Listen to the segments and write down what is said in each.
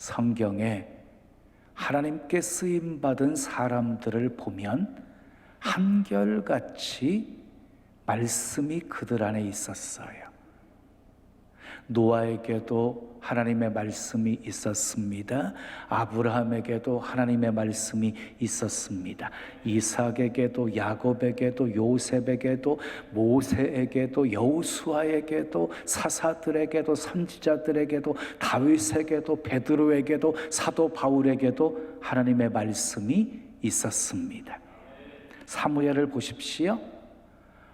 성경에 하나님께 쓰임받은 사람들을 보면 한결같이 말씀이 그들 안에 있었어요. 노아에게도 하나님의 말씀이 있었습니다. 아브라함에게도 하나님의 말씀이 있었습니다. 이삭에게도, 야곱에게도, 요셉에게도, 모세에게도, 여호수아에게도, 사사들에게도, 선지자들에게도, 다윗에게도, 베드로에게도, 사도 바울에게도 하나님의 말씀이 있었습니다. 사무엘을 보십시오.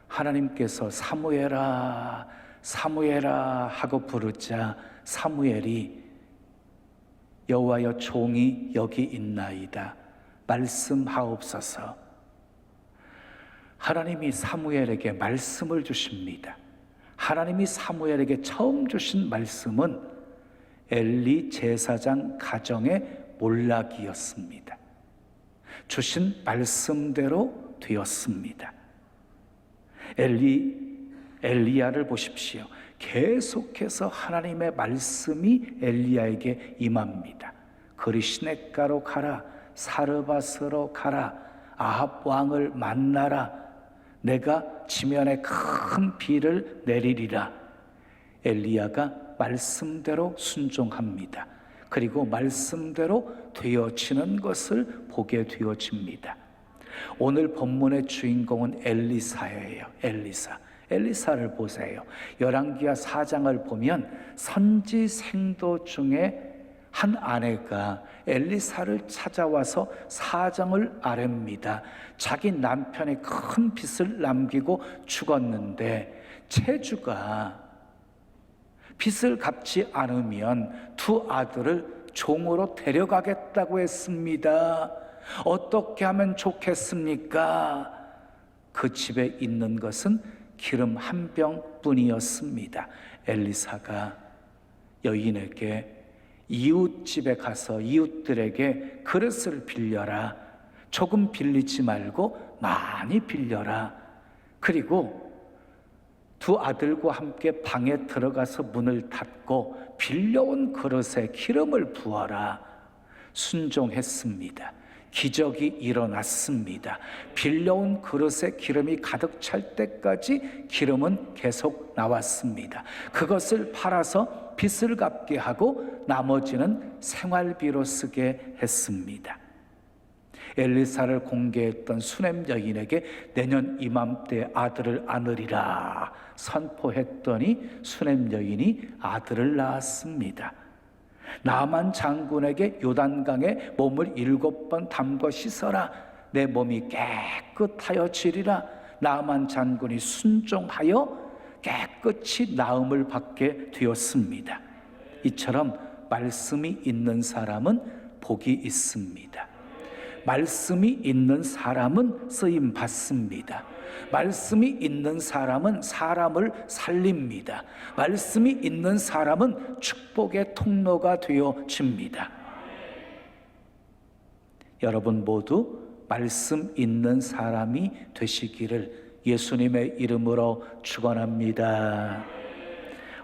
하나님께서 사무엘아, 사무엘아 하고 부르자 사무엘이 여호와여 종이 여기 있나이다 말씀하옵소서. 하나님이 사무엘에게 말씀을 주십니다. 하나님이 사무엘에게 처음 주신 말씀은 엘리 제사장 가정의 몰락이었습니다. 주신 말씀대로 되었습니다. 엘리야를 보십시오. 계속해서 하나님의 말씀이 엘리야에게 임합니다. 그리 시냇가로 가라, 사르밧으로 가라, 아합 왕을 만나라, 내가 지면에 큰 비를 내리리라. 엘리야가 말씀대로 순종합니다. 그리고 말씀대로 되어지는 것을 보게 되어집니다. 오늘 본문의 주인공은 엘리사예요. 엘리사를 보세요. 열왕기하 4장을 보면 선지생도 중에 한 아내가 엘리사를 찾아와서 사정을 아뢰입니다. 자기 남편이 큰 빚을 남기고 죽었는데 체주가 빚을 갚지 않으면 두 아들을 종으로 데려가겠다고 했습니다. 어떻게 하면 좋겠습니까? 그 집에 있는 것은 기름 한 병뿐이었습니다. 엘리사가 여인에게 이웃집에 가서 이웃들에게 그릇을 빌려라. 조금 빌리지 말고 많이 빌려라. 그리고 두 아들과 함께 방에 들어가서 문을 닫고 빌려온 그릇에 기름을 부어라. 순종했습니다. 기적이 일어났습니다. 빌려온 그릇에 기름이 가득 찰 때까지 기름은 계속 나왔습니다. 그것을 팔아서 빚을 갚게 하고 나머지는 생활비로 쓰게 했습니다. 엘리사를 공개했던 수넴 여인에게 내년 이맘때 아들을 안으리라 선포했더니 수넴 여인이 아들을 낳았습니다. 나만 장군에게 요단강에 몸을 7번 담궈 씻어라. 내 몸이 깨끗하여지리라. 나만 장군이 순종하여 깨끗이 나음을 받게 되었습니다. 이처럼 말씀이 있는 사람은 복이 있습니다. 말씀이 있는 사람은 쓰임 받습니다. 말씀이 있는 사람은 사람을 살립니다. 말씀이 있는 사람은 축복의 통로가 되어집니다. 여러분 모두 말씀 있는 사람이 되시기를 예수님의 이름으로 축원합니다.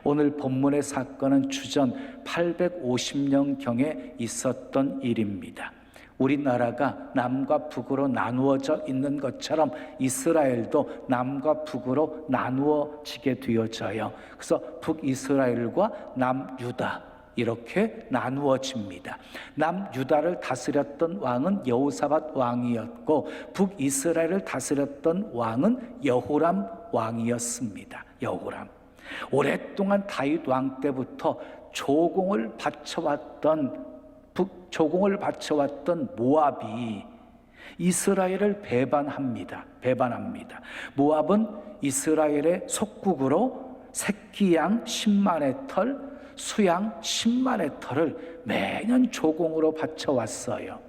오늘 본문의 사건은 주전 850년경에 있었던 일입니다. 우리나라가 남과 북으로 나누어져 있는 것처럼 이스라엘도 남과 북으로 나누어지게 되어져요. 그래서 북이스라엘과 남유다 이렇게 나누어집니다. 남유다를 다스렸던 왕은 여호사밧 왕이었고 북이스라엘을 다스렸던 왕은 여호람 왕이었습니다. 여호람. 오랫동안 다윗 왕 때부터 조공을 바쳐왔던 모압이 이스라엘을 배반합니다. 모압은 이스라엘의 속국으로 새끼 양 10만의 털, 수양 10만의 털을 매년 조공으로 바쳐왔어요.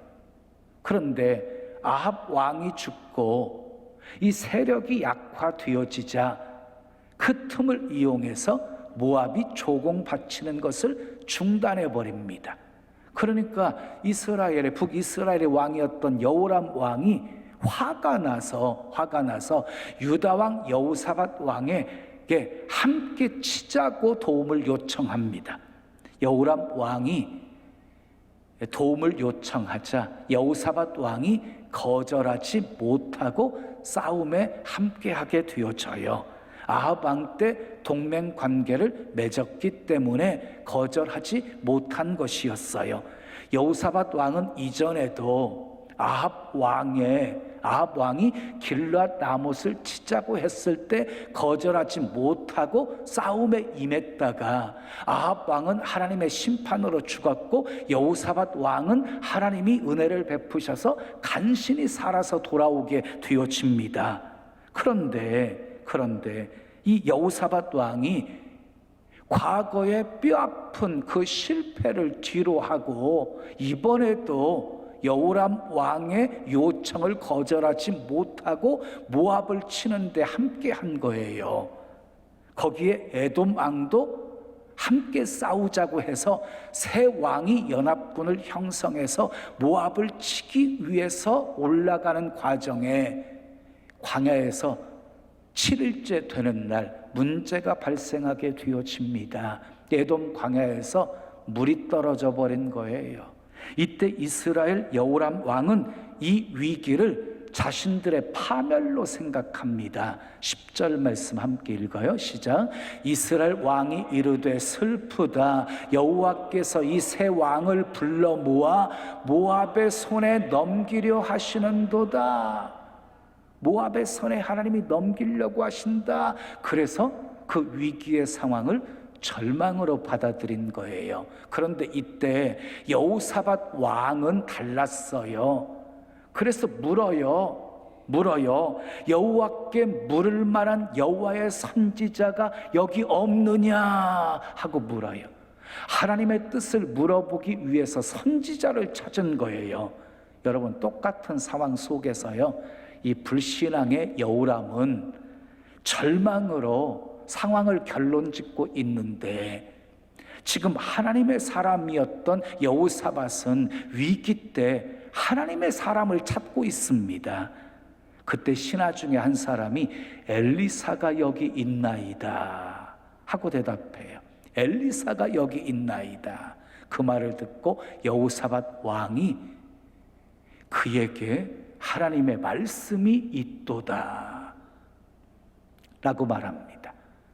그런데 아합 왕이 죽고 이 세력이 약화되어지자 그 틈을 이용해서 모압이 조공 바치는 것을 중단해 버립니다. 그러니까 북이스라엘의 왕이었던 여호람 왕이 화가 나서 유다 왕 여호사밧 왕에게 함께 치자고 도움을 요청합니다. 여호람 왕이 도움을 요청하자 여호사밧 왕이 거절하지 못하고 싸움에 함께하게 되어져요. 아합 왕 때 동맹 관계를 맺었기 때문에 거절하지 못한 것이었어요. 여호사밧 왕은 이전에도 아합 왕이 길르앗 라못을 치자고 했을 때 거절하지 못하고 싸움에 임했다가 아합 왕은 하나님의 심판으로 죽었고 여호사밧 왕은 하나님이 은혜를 베푸셔서 간신히 살아서 돌아오게 되어집니다. 그런데 이 여호사밧 왕이 과거에 뼈아픈 그 실패를 뒤로하고 이번에도 여호람 왕의 요청을 거절하지 못하고 모압을 치는데 함께한 거예요. 거기에 에돔 왕도 함께 싸우자고 해서 세 왕이 연합군을 형성해서 모압을 치기 위해서 올라가는 과정에 광야에서 7일째 되는 날 문제가 발생하게 되어집니다. 에돔 광야에서 물이 떨어져 버린 거예요. 이때 이스라엘 여호람 왕은 이 위기를 자신들의 파멸로 생각합니다. 10절 말씀 함께 읽어요. 시작. 이스라엘 왕이 이르되 슬프다. 여호와께서 이 세 왕을 불러 모아 모압의 손에 넘기려 하시는도다. 모압의 손에 하나님이 넘기려고 하신다. 그래서 그 위기의 상황을 절망으로 받아들인 거예요. 그런데 이때 여호사밧 왕은 달랐어요. 그래서 물어요. 여호와께 물을 만한 여호와의 선지자가 여기 없느냐 하고 물어요. 하나님의 뜻을 물어보기 위해서 선지자를 찾은 거예요. 여러분, 똑같은 상황 속에서요, 이 불신앙의 여호람은 절망으로 상황을 결론짓고 있는데 지금 하나님의 사람이었던 여호사밧은 위기 때 하나님의 사람을 찾고 있습니다. 그때 신하 중에 한 사람이 엘리사가 여기 있나이다 하고 대답해요. 엘리사가 여기 있나이다. 그 말을 듣고 여호사밧 왕이 그에게 하나님의 말씀이 있도다 라고 말합니다.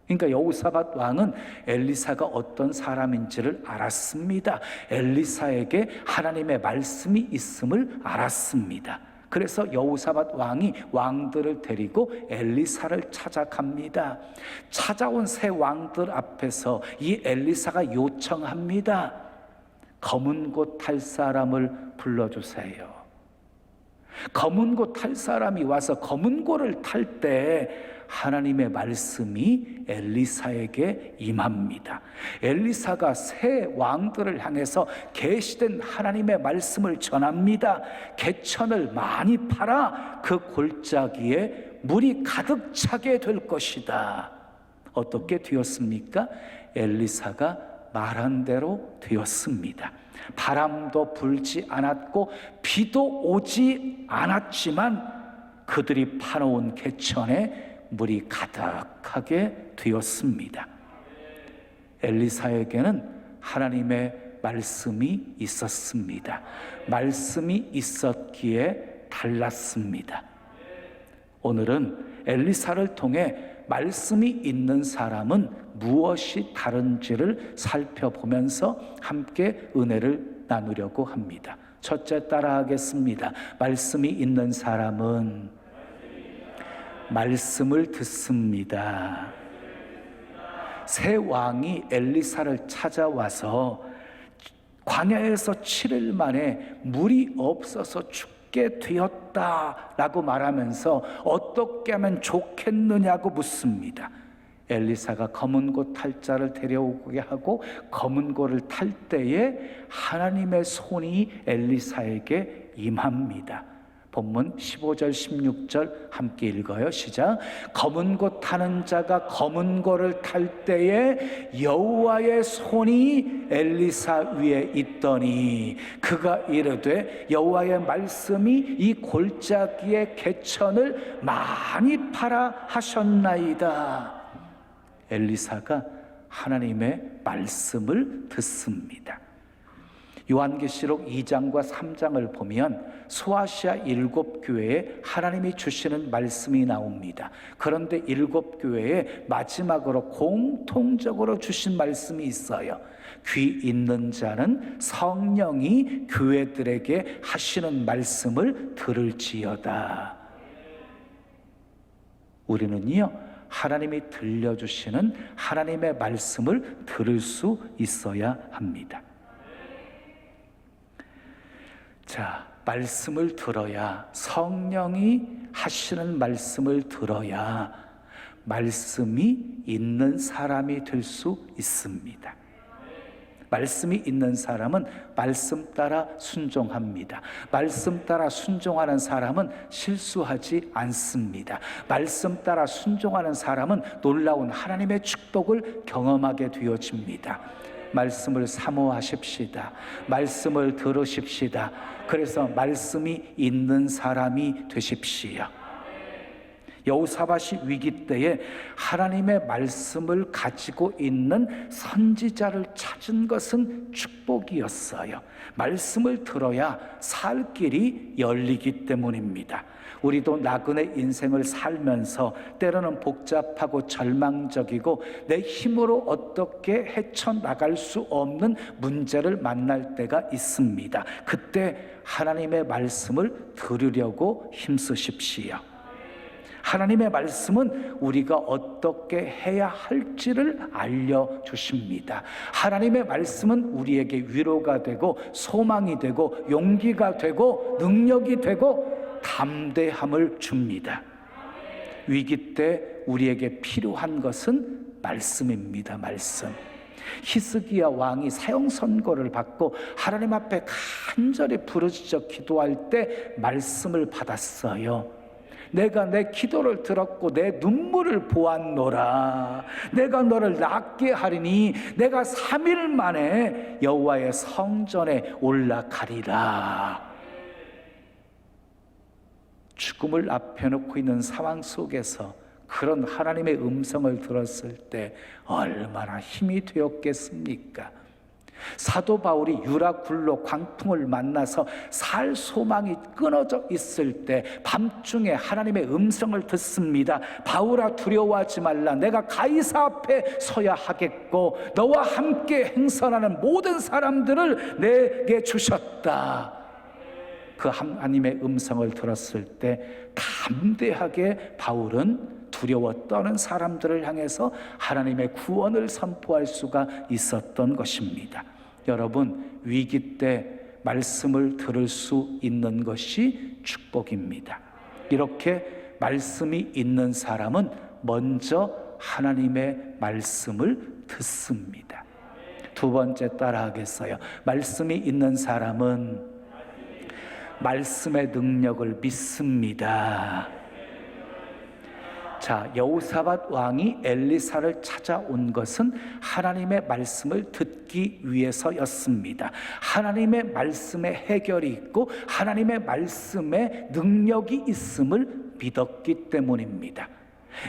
그러니까 여호사밧 왕은 엘리사가 어떤 사람인지를 알았습니다. 엘리사에게 하나님의 말씀이 있음을 알았습니다. 그래서 여호사밧 왕이 왕들을 데리고 엘리사를 찾아갑니다. 찾아온 세 왕들 앞에서 이 엘리사가 요청합니다. 검은 곳 탈 사람을 불러주세요. 검은 곳 탈 사람이 와서 검은 고를 탈 때 하나님의 말씀이 엘리사에게 임합니다. 엘리사가 새 왕들을 향해서 계시된 하나님의 말씀을 전합니다. 개천을 많이 팔아 그 골짜기에 물이 가득 차게 될 것이다. 어떻게 되었습니까? 엘리사가 말한 대로 되었습니다. 바람도 불지 않았고 비도 오지 않았지만 그들이 파놓은 개천에 물이 가득하게 되었습니다. 엘리사에게는 하나님의 말씀이 있었습니다. 말씀이 있었기에 달랐습니다. 오늘은 엘리사를 통해 말씀이 있는 사람은 무엇이 다른지를 살펴보면서 함께 은혜를 나누려고 합니다. 첫째, 따라하겠습니다. 말씀이 있는 사람은 말씀을 듣습니다. 새 왕이 엘리사를 찾아와서 광야에서 7일 만에 물이 없어서 죽게 되었다라고 말하면서 어떻게 하면 좋겠느냐고 묻습니다. 엘리사가 검은 고 탈 자를 데려오게 하고 검은 고를 탈 때에 하나님의 손이 엘리사에게 임합니다. 본문 15절 16절 함께 읽어요. 시작. 검은 고 타는 자가 검은 고를 탈 때에 여호와의 손이 엘리사 위에 있더니 그가 이르되 여호와의 말씀이 이 골짜기의 개천을 많이 팔아 하셨나이다. 엘리사가 하나님의 말씀을 듣습니다. 요한계시록 2장과 3장을 보면 소아시아 7교회에 하나님이 주시는 말씀이 나옵니다. 그런데 7교회에 마지막으로 공통적으로 주신 말씀이 있어요. 귀 있는 자는 성령이 교회들에게 하시는 말씀을 들을지어다. 우리는요, 하나님이 들려주시는 하나님의 말씀을 들을 수 있어야 합니다. 자, 말씀을 들어야, 성령이 하시는 말씀을 들어야 말씀이 있는 사람이 될 수 있습니다. 말씀이 있는 사람은 말씀 따라 순종합니다. 말씀 따라 순종하는 사람은 실수하지 않습니다. 말씀 따라 순종하는 사람은 놀라운 하나님의 축복을 경험하게 되어집니다. 말씀을 사모하십시다. 말씀을 들으십시다. 그래서 말씀이 있는 사람이 되십시오. 여호사밧이 위기 때에 하나님의 말씀을 가지고 있는 선지자를 찾은 것은 축복이었어요. 말씀을 들어야 살 길이 열리기 때문입니다. 우리도 나그네 인생을 살면서 때로는 복잡하고 절망적이고 내 힘으로 어떻게 헤쳐나갈 수 없는 문제를 만날 때가 있습니다. 그때 하나님의 말씀을 들으려고 힘쓰십시오. 하나님의 말씀은 우리가 어떻게 해야 할지를 알려주십니다. 하나님의 말씀은 우리에게 위로가 되고 소망이 되고 용기가 되고 능력이 되고 담대함을 줍니다. 위기 때 우리에게 필요한 것은 말씀입니다. 말씀. 히스기야 왕이 사형 선고를 받고 하나님 앞에 간절히 부르짖어 기도할 때 말씀을 받았어요. 내가 내 기도를 들었고 내 눈물을 보았노라. 내가 너를 낫게 하리니 내가 3일 만에 여호와의 성전에 올라가리라. 죽음을 앞에 놓고 있는 상황 속에서 그런 하나님의 음성을 들었을 때 얼마나 힘이 되었겠습니까? 사도 바울이 유라굴로 광풍을 만나서 살 소망이 끊어져 있을 때 밤중에 하나님의 음성을 듣습니다. 바울아, 두려워하지 말라. 내가 가이사 앞에 서야 하겠고 너와 함께 행선하는 모든 사람들을 내게 주셨다. 그 하나님의 음성을 들었을 때 담대하게 바울은 두려워 떠는 사람들을 향해서 하나님의 구원을 선포할 수가 있었던 것입니다. 여러분, 위기 때 말씀을 들을 수 있는 것이 축복입니다. 이렇게 말씀이 있는 사람은 먼저 하나님의 말씀을 듣습니다. 두 번째 따라하겠어요. 말씀이 있는 사람은 말씀의 능력을 믿습니다. 자, 여호사밧 왕이 엘리사를 찾아온 것은 하나님의 말씀을 듣기 위해서였습니다. 하나님의 말씀에 해결이 있고 하나님의 말씀에 능력이 있음을 믿었기 때문입니다.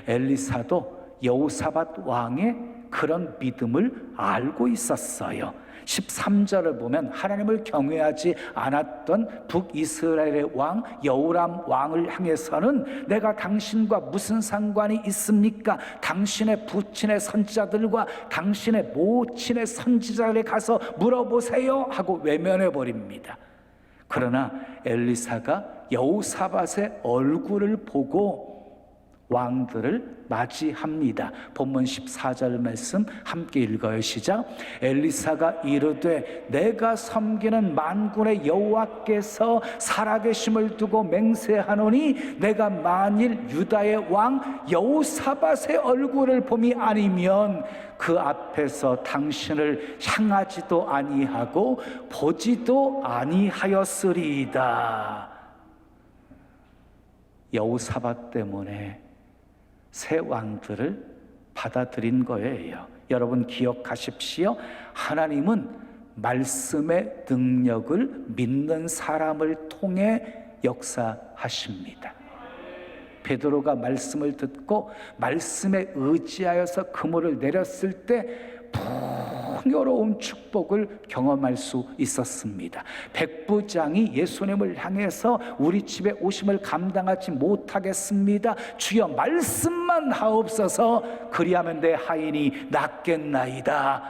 엘리사도 여호사밧 왕의 그런 믿음을 알고 있었어요. 13절을 보면 하나님을 경외하지 않았던 북이스라엘의 왕 여호람 왕을 향해서는 내가 당신과 무슨 상관이 있습니까? 당신의 부친의 선지자들과 당신의 모친의 선지자들에 가서 물어보세요 하고 외면해 버립니다. 그러나 엘리사가 여호사밧의 얼굴을 보고 왕들을 맞이합니다. 본문 14절 말씀 함께 읽어요. 시작. 엘리사가 이르되 내가 섬기는 만군의 여호와께서 살아계심을 두고 맹세하노니 내가 만일 유다의 왕 여호사밧의 얼굴을 봄이 아니면 그 앞에서 당신을 향하지도 아니하고 보지도 아니하였으리이다. 여호사밧 때문에 새 왕들을 받아들인 거예요. 여러분 기억하십시오. 하나님은 말씀의 능력을 믿는 사람을 통해 역사하십니다. 베드로가 말씀을 듣고 말씀에 의지하여서 그물을 내렸을 때 풍요로운 축복을 경험할 수 있었습니다. 백부장이 예수님을 향해서 우리 집에 오심을 감당하지 못하겠습니다. 주여 말씀만 하옵소서. 그리하면 내 하인이 낫겠나이다.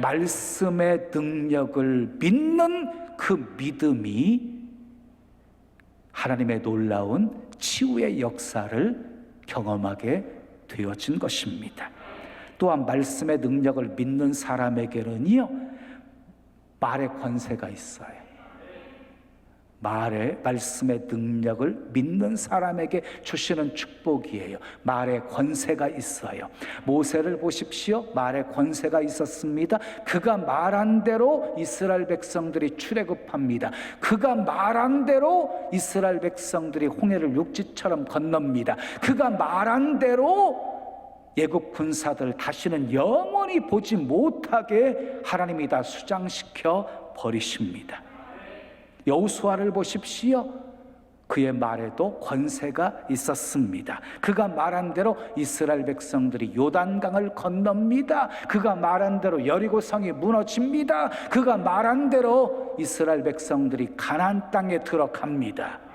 말씀의 능력을 믿는 그 믿음이 하나님의 놀라운 치유의 역사를 경험하게 되어진 것입니다. 또한 말씀의 능력을 믿는 사람에게는요, 말의 권세가 있어요. 말씀의 능력을 믿는 사람에게 주시는 축복이에요. 말의 권세가 있어요. 모세를 보십시오. 말의 권세가 있었습니다. 그가 말한 대로 이스라엘 백성들이 출애굽합니다. 그가 말한 대로 이스라엘 백성들이 홍해를 육지처럼 건넙니다. 그가 말한 대로 애국 군사들 다시는 영원히 보지 못하게 하나님이 다 수장시켜 버리십니다. 여호수아를 보십시오. 그의 말에도 권세가 있었습니다. 그가 말한 대로 이스라엘 백성들이 요단강을 건넙니다. 그가 말한 대로 여리고성이 무너집니다. 그가 말한 대로 이스라엘 백성들이 가나안 땅에 들어갑니다.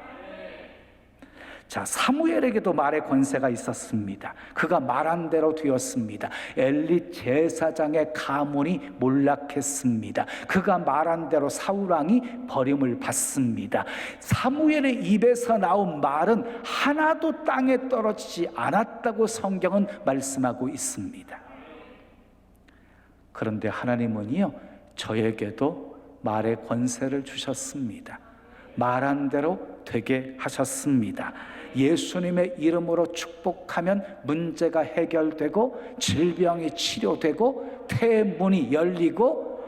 자, 사무엘에게도 말의 권세가 있었습니다. 그가 말한 대로 되었습니다. 엘리 제사장의 가문이 몰락했습니다. 그가 말한 대로 사울왕이 버림을 받습니다. 사무엘의 입에서 나온 말은 하나도 땅에 떨어지지 않았다고 성경은 말씀하고 있습니다. 그런데 하나님은요, 저에게도 말의 권세를 주셨습니다. 말한 대로 되게 하셨습니다. 예수님의 이름으로 축복하면 문제가 해결되고 질병이 치료되고 태문이 열리고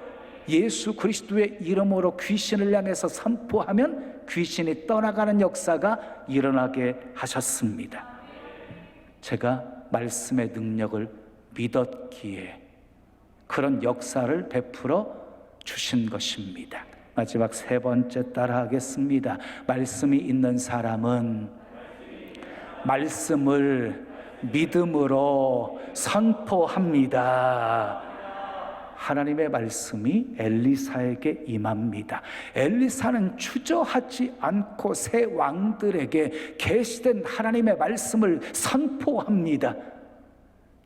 예수 그리스도의 이름으로 귀신을 향해서 선포하면 귀신이 떠나가는 역사가 일어나게 하셨습니다. 제가 말씀의 능력을 믿었기에 그런 역사를 베풀어 주신 것입니다. 마지막 세 번째 따라하겠습니다. 말씀이 있는 사람은 말씀을 믿음으로 선포합니다. 하나님의 말씀이 엘리사에게 임합니다. 엘리사는 주저하지 않고 새 왕들에게 계시된 하나님의 말씀을 선포합니다.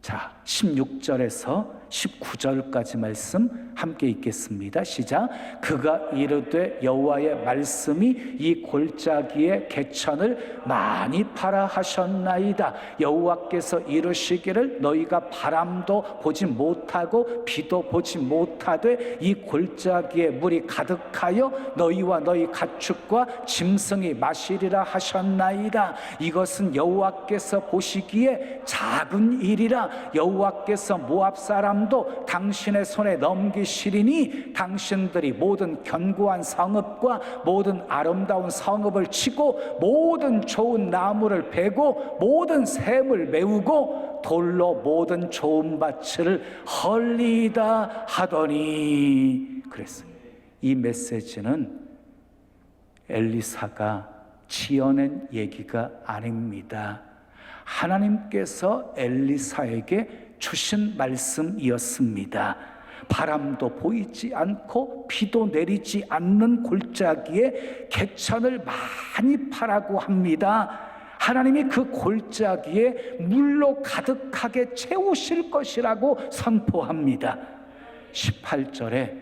자, 16절에서 19절까지 말씀 함께 읽겠습니다. 시작. 그가 이르되 여호와의 말씀이 이 골짜기의 개천을 많이 파라 하셨나이다. 여호와께서 이르시기를 너희가 바람도 보지 못하고 비도 보지 못하되 이 골짜기에 물이 가득하여 너희와 너희 가축과 짐승이 마시리라 하셨나이다. 이것은 여호와께서 보시기에 작은 일이라. 여호와께서 모압 사람도 당신의 손에 넘기시리니 당신들이 모든 견고한 성읍과 모든 아름다운 성읍을 치고 모든 좋은 나무를 베고 모든 샘을 메우고 돌로 모든 좋은 밭을 헐리다 하더니 그랬어요. 이 메시지는 엘리사가 지어낸 얘기가 아닙니다. 하나님께서 엘리사에게 주신 말씀이었습니다. 바람도 보이지 않고 비도 내리지 않는 골짜기에 개천을 많이 파라고 합니다. 하나님이 그 골짜기에 물로 가득하게 채우실 것이라고 선포합니다. 18절에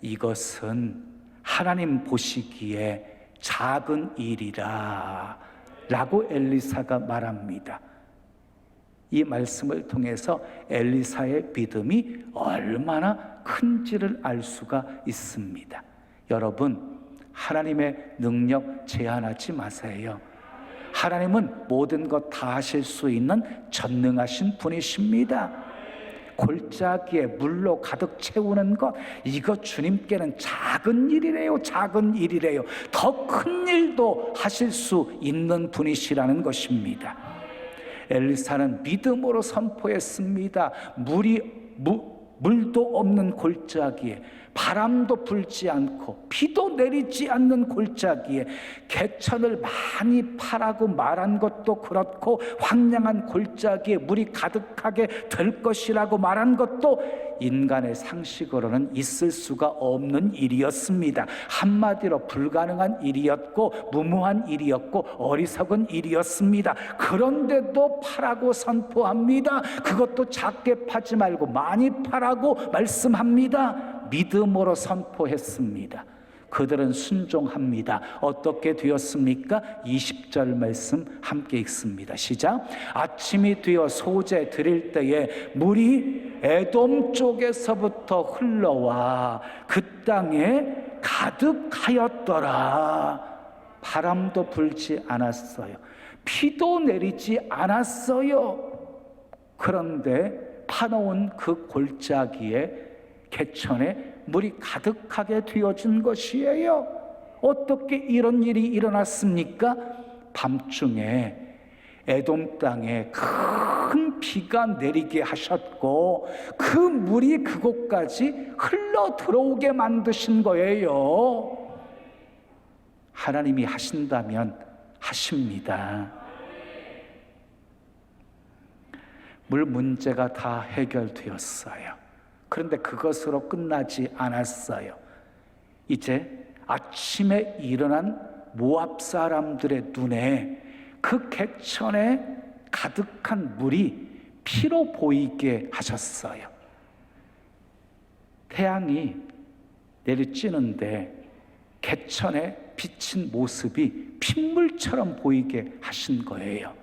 이것은 하나님 보시기에 작은 일이라 라고 엘리사가 말합니다. 이 말씀을 통해서 엘리사의 믿음이 얼마나 큰지를 알 수가 있습니다. 여러분, 하나님의 능력 제한하지 마세요. 하나님은 모든 것 다 하실 수 있는 전능하신 분이십니다. 골짜기에 물로 가득 채우는 것, 이거 주님께는 작은 일이래요. 작은 일이래요. 더 큰 일도 하실 수 있는 분이시라는 것입니다. 엘리사는 믿음으로 선포했습니다. 물도 없는 골짜기에, 바람도 불지 않고 비도 내리지 않는 골짜기에 개천을 많이 파라고 말한 것도 그렇고, 황량한 골짜기에 물이 가득하게 될 것이라고 말한 것도 인간의 상식으로는 있을 수가 없는 일이었습니다. 한마디로 불가능한 일이었고, 무모한 일이었고, 어리석은 일이었습니다. 그런데도 파라고 선포합니다. 그것도 작게 파지 말고 많이 파라고 말씀합니다. 믿음으로 선포했습니다. 그들은 순종합니다. 어떻게 되었습니까? 20절 말씀 함께 읽습니다. 시작. 아침이 되어 소재 드릴 때에 물이 에돔 쪽에서부터 흘러와 그 땅에 가득하였더라. 바람도 불지 않았어요. 비도 내리지 않았어요. 그런데 파놓은 그 골짜기에, 개천에 물이 가득하게 되어진 것이에요. 어떻게 이런 일이 일어났습니까? 밤중에 에돔 땅에 큰 비가 내리게 하셨고, 그 물이 그곳까지 흘러 들어오게 만드신 거예요. 하나님이 하신다면 하십니다. 물 문제가 다 해결되었어요. 그런데 그것으로 끝나지 않았어요. 이제 아침에 일어난 모압 사람들의 눈에 그 개천에 가득한 물이 피로 보이게 하셨어요. 태양이 내리쬐는데 개천에 비친 모습이 핏물처럼 보이게 하신 거예요.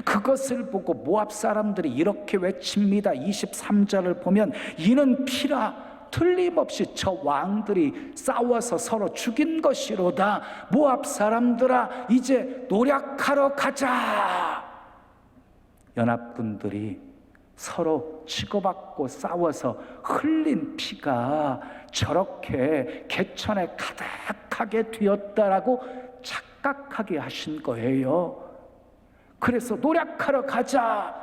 그것을 보고 모압 사람들이 이렇게 외칩니다. 23절을 보면 이는 피라, 틀림없이 저 왕들이 싸워서 서로 죽인 것이로다. 모압 사람들아, 이제 노력하러 가자. 연합군들이 서로 치고받고 싸워서 흘린 피가 저렇게 개천에 가득하게 되었다라고 착각하게 하신 거예요. 그래서 노력하러 가자.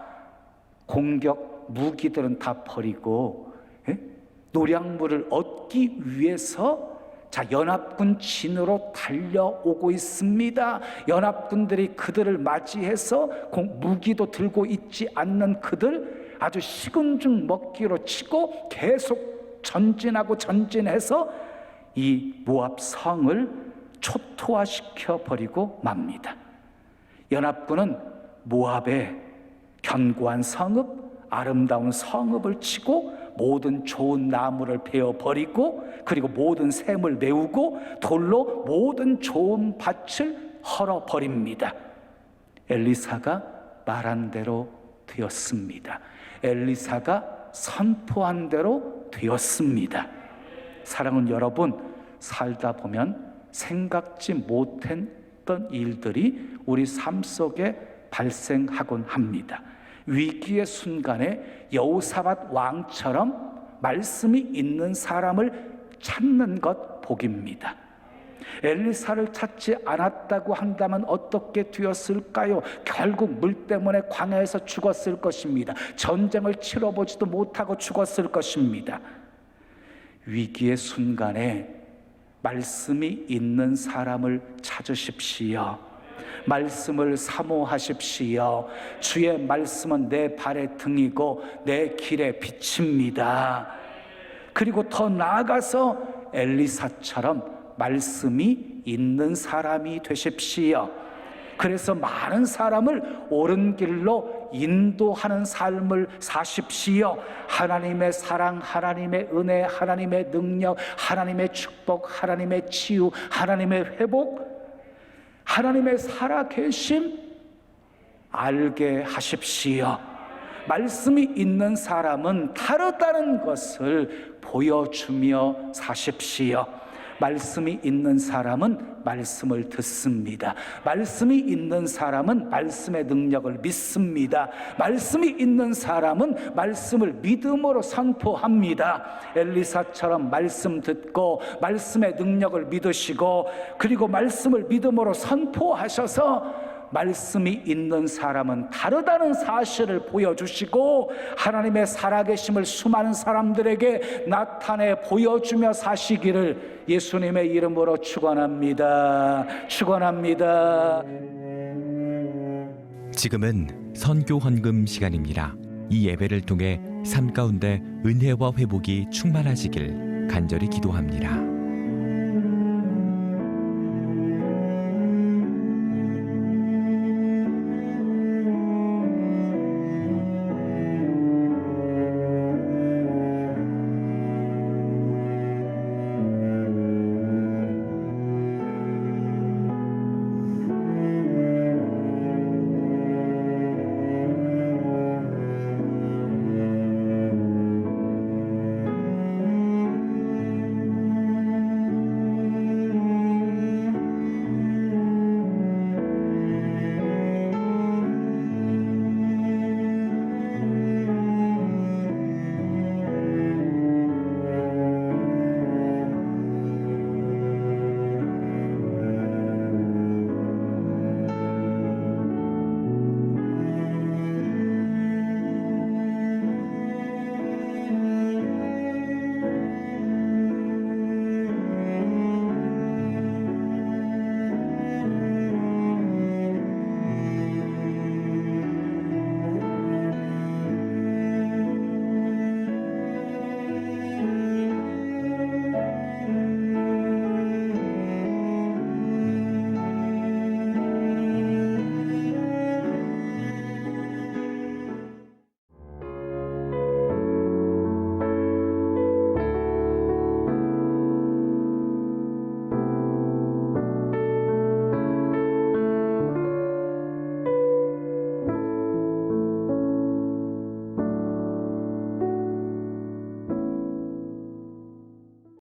공격 무기들은 다 버리고 노량물을 얻기 위해서 연합군 진으로 달려오고 있습니다. 연합군들이 그들을 맞이해서 무기도 들고 있지 않는 그들 아주 식은 죽 먹기로 치고 계속 전진하고 전진해서 이 모압 성을 초토화시켜 버리고 맙니다. 연합군은 모압의 견고한 성읍, 아름다운 성읍을 치고 모든 좋은 나무를 베어버리고, 그리고 모든 샘을 메우고 돌로 모든 좋은 밭을 헐어버립니다. 엘리사가 말한 대로 되었습니다. 엘리사가 선포한 대로 되었습니다. 사랑하는 여러분, 살다 보면 생각지 못했던 일들이 우리 삶 속에 발생하곤 합니다. 위기의 순간에 여호사밧 왕처럼 말씀이 있는 사람을 찾는 것 복입니다. 엘리사를 찾지 않았다고 한다면 어떻게 되었을까요? 결국 물 때문에 광야에서 죽었을 것입니다. 전쟁을 치러보지도 못하고 죽었을 것입니다. 위기의 순간에 말씀이 있는 사람을 찾으십시오. 말씀을 사모하십시오. 주의 말씀은 내 발의 등이고 내 길의 빛입니다. 그리고 더 나아가서 엘리사처럼 말씀이 있는 사람이 되십시오. 그래서 많은 사람을 옳은 길로 인도하는 삶을 사십시오. 하나님의 사랑, 하나님의 은혜, 하나님의 능력, 하나님의 축복, 하나님의 치유, 하나님의 회복, 하나님의 살아계심 알게 하십시오. 말씀이 있는 사람은 다르다는 것을 보여주며 사십시오. 말씀이 있는 사람은 말씀을 듣습니다. 말씀이 있는 사람은 말씀의 능력을 믿습니다. 말씀이 있는 사람은 말씀을 믿음으로 선포합니다. 엘리사처럼 말씀 듣고 말씀의 능력을 믿으시고, 그리고 말씀을 믿음으로 선포하셔서 말씀이 있는 사람은 다르다는 사실을 보여주시고 하나님의 살아계심을 수많은 사람들에게 나타내 보여주며 사시기를 예수님의 이름으로 축원합니다. 축원합니다. 지금은 선교 헌금 시간입니다. 이 예배를 통해 삶 가운데 은혜와 회복이 충만하시길 간절히 기도합니다.